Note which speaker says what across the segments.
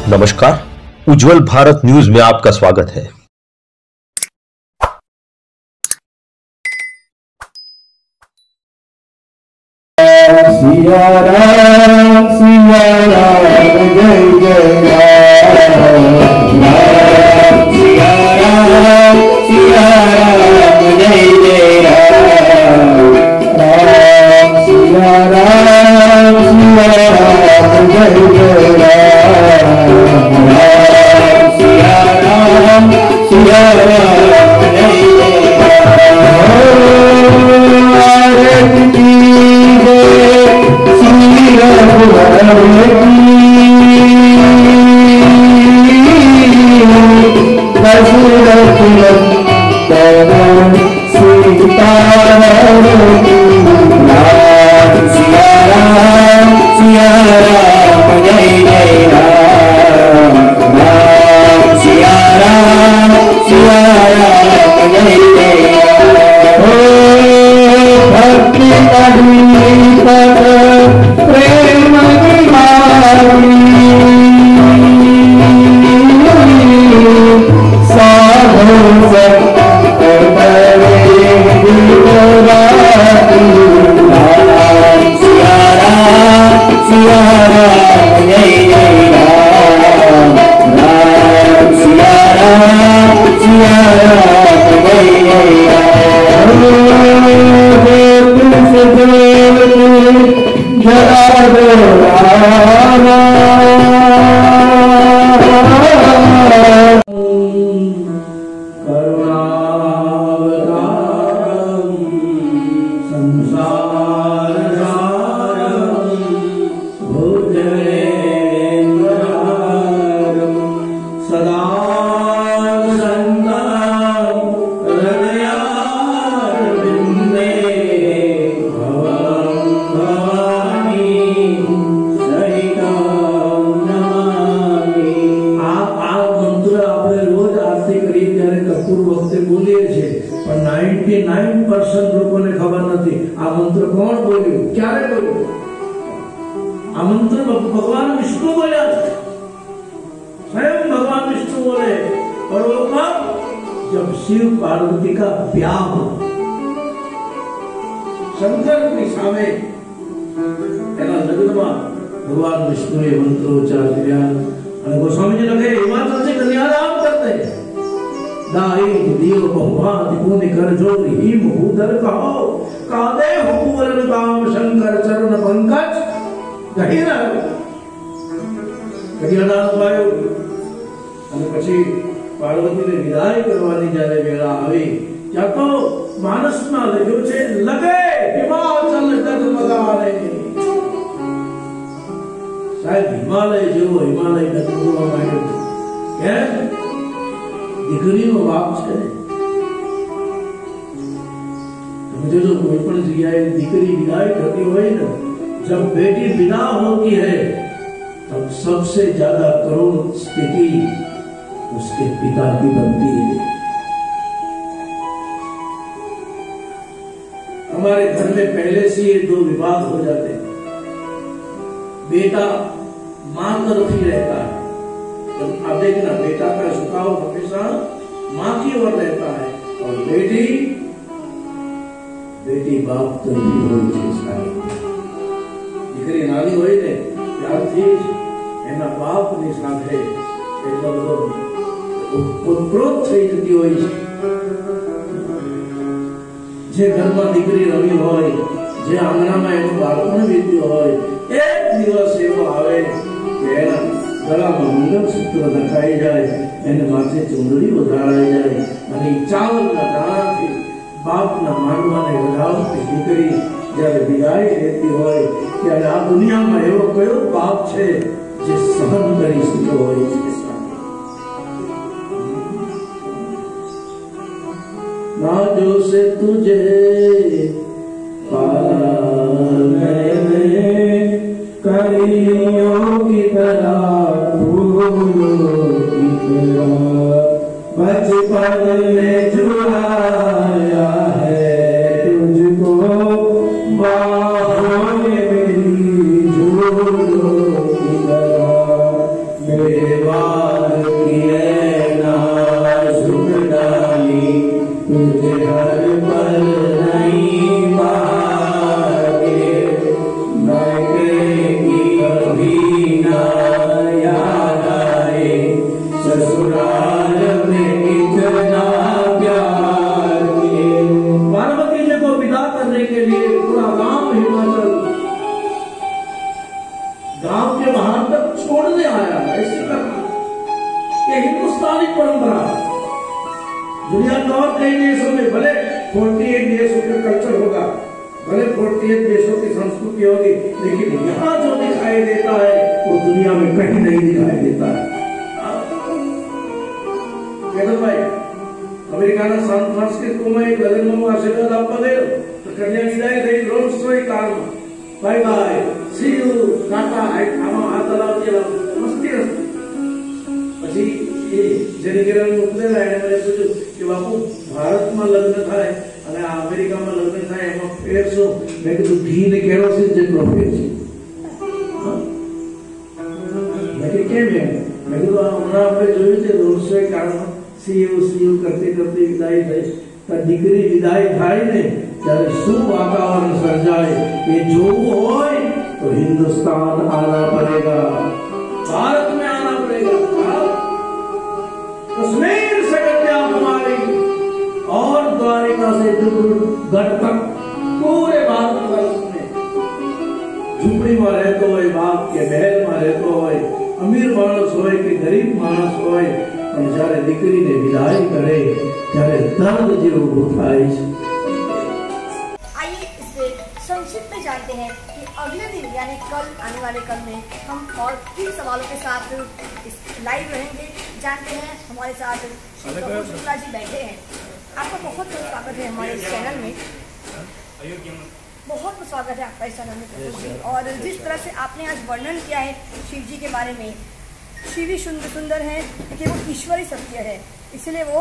Speaker 1: नमस्कार, उज्जवल भारत न्यूज में आपका स्वागत है।
Speaker 2: सिया राम जय जय राम, सिया राम जय जय राम, सिया राम जय जय राम, सिया राम जय
Speaker 3: भगवान विष्णु बोले, स्वयं भगवान विष्णु बोले। और वो कब? जब शिव पार्वती का ब्याह हो, शंकर की सामे लग्न में भगवान विष्णु ये मंत्रोच्चार किया। गोस्वामी जी लगे हिमाचल से कन्यादान करते हैं। दाई दियो बहुभांति पुण्य कर जोर हिम भूधर कहो, कादे हुकुरन काम शंकर चरण पंकज गहिरा कन्यादान पायो। અને પછી પાર્વતીને વિદાય કરવાની જ્યારે વેળા આવી, ત્યાં તો માનસમાં લખ્યું છે લગે હિમાચલ ડગમગાને। સાહેબ હિમાલય જેવો હિમાલય ડગમગવા માંડ્યો। કેમ? દીકરીનો બાપ છે। તમે જોજો કોઈ પણ જગ્યાએ દીકરી વિદાય થતી હોય ને, जब बेटी विदा होती है तब सबसे ज्यादा करुण स्थिति उसके पिता की बनती है। हमारे घर में पहले से ये दो विवाद हो जाते हैं। बेटा मां तरफ ही रहता है, जब आप देखना बेटा का झुकाव हमेशा मां की ओर रहता है, और बेटी बाप तरफ ही होती है। દીકરી નાની હોય ને ત્યારથી એના બાપની સાથે એટલો બધો ઉત્પ્રોત થઈ જતી હોય છે। જે ઘરમાં દીકરી રમી હોય, જે આંગણામાં એનું બાળપણ વીત્યું હોય, એક દિવસ એવો આવે કે એના ગળામાં મંગળસૂત્ર નખાઈ જાય, એને માથે ચુંદડી વધારાઈ જાય, અને ચાવલના દાણાથી બાપના માંડવાને વધાવતી દીકરી જ્યારે વિદાય લેતી હોય, ત્યારે આ દુનિયામાં એવો કયો પાપ છે જે સહન કરી શક્યો હોય છે? ना जो से तुझे पाला कलियों की तरह फूलों की तरह बचपन में झुलाया है तुझको बाहों में मेरी झूलों की तरह मेरे छोड़ने आया, ऐसी करना ये हिंदुस्तानी परंपरा। दुनिया के और कई देशों में भले 48 देशों का कल्चर होगा, भले 48 देशों की संस्कृति होगी, लेकिन यहाँ जो दिखाई देता है वो दुनिया में कहीं नहीं दिखाई देता है। कहते भाई अमेरिकाના સાન ફ્રાન્સિસ્કોમાં એક લગ્નમાં આશીર્વાદ આપવા ગયો તો કન્યા વિદાય થઈ રોલ્સ રોય કારમાં bye bye see you tata આમાં હાથ હલાવતી મસ્તી હતી। પછી એ જેને ઘેર મોકલેલા એને મને પૂછ્યું કે બાપુ ભારતમાં લગ્ન થાય અને આ અમેરિકામાં લગ્ન થાય એમાં ફેર શું? મેં કીધું ઘી ને કેરોસીન જેટલો ફેર છે। મેં કીધું કેમ એમ? મેં કીધું હમણાં આપણે જોયું છે રોલ્સ રોય કારમાં સીયુ કરતી કરતી વિદાય થઈ તો દીકરી વિદાય થાય ને ત્યારે શું વાતાવરણ સર્જાય એ જોવું હોય તો हिंदुस्तान आना पड़ेगा, भारत में आना पड़ेगा। कश्मीर से कन्याकुमारी और द्वारिका से दिब्रुगढ़ तक पूरे भारतवर्ष में झूपड़ी में रहते हो, बाप के महल में रहते हो, अमीर मानस हो कि गरीब मानस हो, जયારે દીકરીને વિદાય કરે ત્યારે દર્દ જેવું થાય છે।
Speaker 4: आइए इससे संक्षिप्त में जानते हैं कि अगले दिन यानी कल आने वाले कल में हम और 3 सवालों के साथ इस लाइव रहेंगे। जानते हैं हमारे साथ शुक्ला जी बैठे हैं। आपका बहुत बहुत स्वागत है हमारे चैनल में, बहुत बहुत स्वागत है आपका इस चैनल में। और जिस तरह से आपने आज वर्णन किया है शिव जी के बारे में, शिव ही सुंदर है क्योंकि वो ईश्वरी सत्य है, इसलिए वो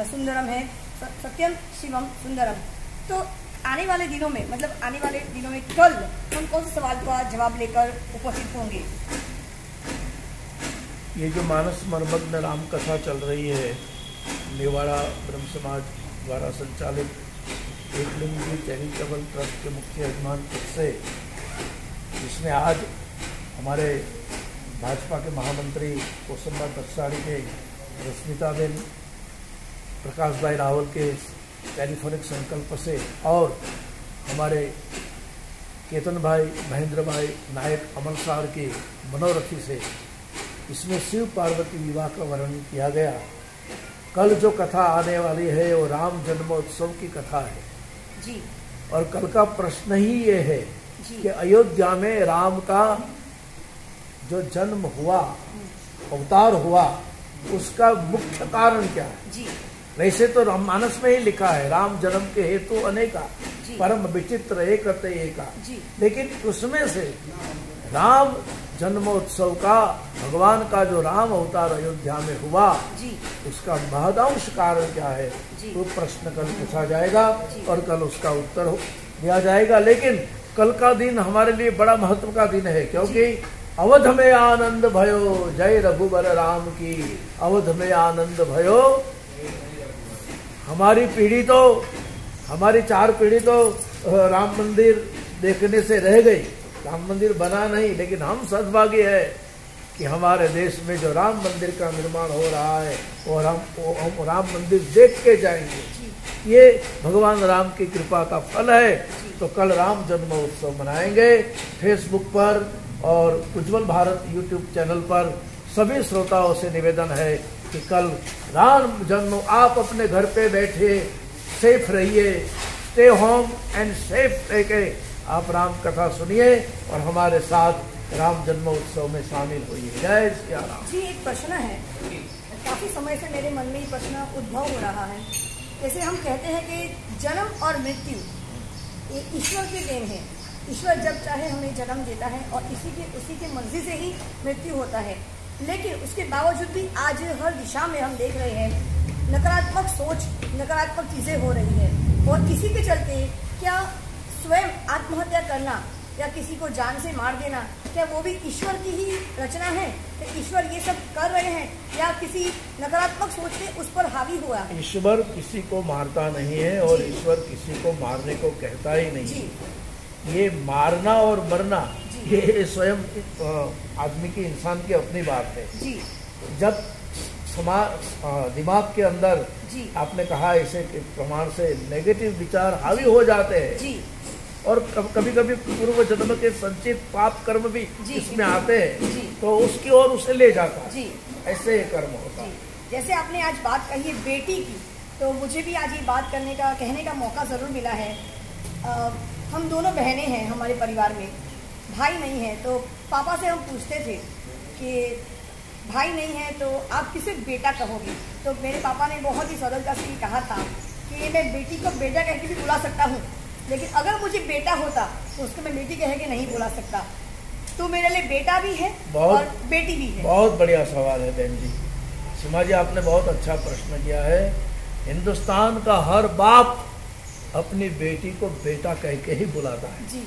Speaker 4: सुंदरम है, सत्यम शिवम सुंदरम। तो आने वाले दिनों में मतलब आने वाले दिनों में कल हम कौन से सवाल का जवाब लेकर उपस्थित होंगे?
Speaker 5: ये जो मानस मर्मग्न राम कथा चल रही है मेवाड़ा ब्रह्म समाज द्वारा संचालित एकलिंगी चैरिटेबल ट्रस्ट के मुख्य यजमान से, जिसमें आज हमारे भाजपा के महामंत्री कोसंबा तत्साड़ी के रश्मिताबेन प्रकाश भाई रावल के टेलीफोनिक संकल्प से और हमारे केतन भाई महेंद्र भाई नायक अमल सार की मनोरथी से इसमें शिव पार्वती विवाह का वर्णन किया गया। कल जो कथा आने वाली है वो राम जन्मोत्सव की कथा है
Speaker 4: जी।
Speaker 5: और कल का प्रश्न ही ये है कि अयोध्या में राम का जो जन्म हुआ, अवतार हुआ, उसका मुख्य कारण क्या है
Speaker 4: जी।
Speaker 5: वैसे तो राममानस में ही लिखा है राम जन्म के हेतु अनेका परम विचित्र एक एका, लेकिन उसमें से राम जन्मोत्सव का भगवान का जो राम अवतार अयोध्या में हुआ
Speaker 4: जी,
Speaker 5: उसका महदांश कारण क्या है वो प्रश्न कल पूछा जाएगा और कल उसका उत्तर दिया जाएगा। लेकिन कल का दिन हमारे लिए बड़ा महत्व का दिन है क्योंकि अवध में आनंद भयो जय रघुबर राम की, अवध में आनंद भयो। हमारी पीढ़ी तो हमारी 4 पीढ़ी तो राम मंदिर देखने से रह गई, राम मंदिर बना नहीं, लेकिन हम सद्भागी है कि हमारे देश में जो राम मंदिर का निर्माण हो रहा है और हम राम मंदिर देख के जाएंगे, ये भगवान राम की कृपा का फल है। तो कल राम जन्मोत्सव मनाएंगे। फेसबुक पर और उज्जवल भारत यूट्यूब चैनल पर सभी श्रोताओं से निवेदन है कि कल राम जन्म आप अपने घर पे बैठे सेफ रहिए, स्टे होम एंड सेफ रह के आप राम कथा सुनिए और हमारे साथ राम जन्मोत्सव में शामिल होइए। जय श्री राम।
Speaker 4: जी एक प्रश्न है, काफी समय से मेरे मन में ये प्रश्न उद्भव हो रहा है। जैसे हम कहते हैं कि जन्म और मृत्यु ये ईश्वर की देन है, ईश्वर जब चाहे हमें जन्म देता है और उसी के मर्जी से ही मृत्यु होता है। लेकिन उसके बावजूद भी आज हर दिशा में हम देख रहे हैं नकारात्मक सोच, नकारात्मक चीजें हो रही है और इसी के चलते क्या स्वयं आत्महत्या करना या किसी को जान से मार देना, क्या वो भी ईश्वर की ही रचना है? कि ईश्वर ये सब कर रहे हैं या किसी नकारात्मक सोच से उस पर हावी हुआ है?
Speaker 5: ईश्वर किसी को मारता नहीं है और ईश्वर किसी को मारने को कहता ही नहीं है। ये मारना और मरना ये स्वयं आदमी की, इंसान की अपनी बात है जी। जब दिमाग के अंदर आपने कहा इसे प्रमाण से नेगेटिव विचार हावी हो जाते हैं
Speaker 4: जी,
Speaker 5: और कभी कभी पूर्व जन्म के संचित पाप कर्म भी
Speaker 4: जी,
Speaker 5: इसमें आते
Speaker 4: जी।
Speaker 5: हैं, तो उसकी ओर उसे ले जाता है।
Speaker 4: जी।
Speaker 5: ऐसे ये कर्म होता है।
Speaker 4: जैसे आपने आज बात कही है बेटी की, तो मुझे भी आज ये बात कहने का मौका ज़रूर मिला है। हम दोनों बहनें हैं हमारे परिवार में, भाई नहीं है। तो पापा से हम पूछते थे कि भाई नहीं है तो आप किसे बेटा कहोगे? तो मेरे पापा ने बहुत ही सरलता से कहा था कि मैं बेटी को बेटा कह के भी बुला सकता हूँ, लेकिन अगर मुझे बेटा होता तो उसको मैं बेटी कह के नहीं बुला सकता। तो मेरे लिए बेटा भी है और बेटी भी है।
Speaker 5: बहुत बढ़िया सवाल है बहन जी। सीमा जी, आपने बहुत अच्छा प्रश्न किया है। हिंदुस्तान का हर बाप अपनी बेटी को बेटा कह के ही बुलाता है
Speaker 4: जी।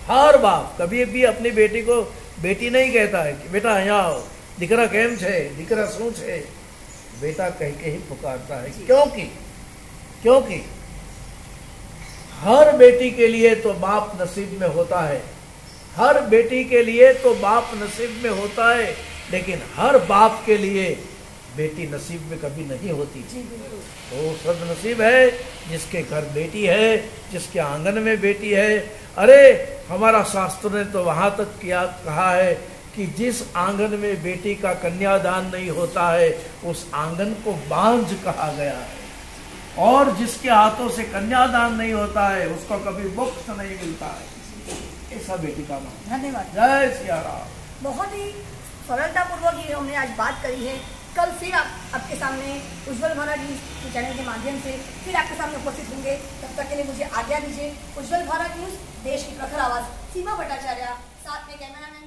Speaker 5: हर बाप कभी भी अपनी बेटी को बेटी नहीं कहता है कि बेटा यहाँ आओ, दिकरा केम छे, दिकरा शू छे, बेटा कह के ही पुकारता है। क्योंकि हर बेटी के लिए तो बाप नसीब में होता है, हर बेटी के लिए तो बाप नसीब में होता है, लेकिन हर बाप के लिए बेटी नसीब में कभी नहीं होती। तो सदनसीब है जिसके घर बेटी है, जिसके आंगन में बेटी है। अरे हमारा शास्त्र ने तो वहां तक कहा है कि जिस आंगन में बेटी का कन्यादान नहीं होता है उस आंगन को बांझ कहा गया है, और जिसके हाथों से कन्यादान नहीं होता है उसको कभी मोक्ष नहीं मिलता है। ऐसा बेटी का मान।
Speaker 4: धन्यवाद।
Speaker 5: जय सिया राम।
Speaker 4: बहुत ही सरलतापूर्वक ये हमने आज बात करी है। कल फिर आपके सामने उज्ज्वल भारत न्यूज के चैनल के माध्यम से फिर आपके सामने उपस्थित होंगे। तब तक के लिए मुझे आज्ञा दीजिए। उज्ज्वल भारत न्यूज, देश की प्रखर आवाज। सीमा भट्टाचार्य, साथ में कैमरामैन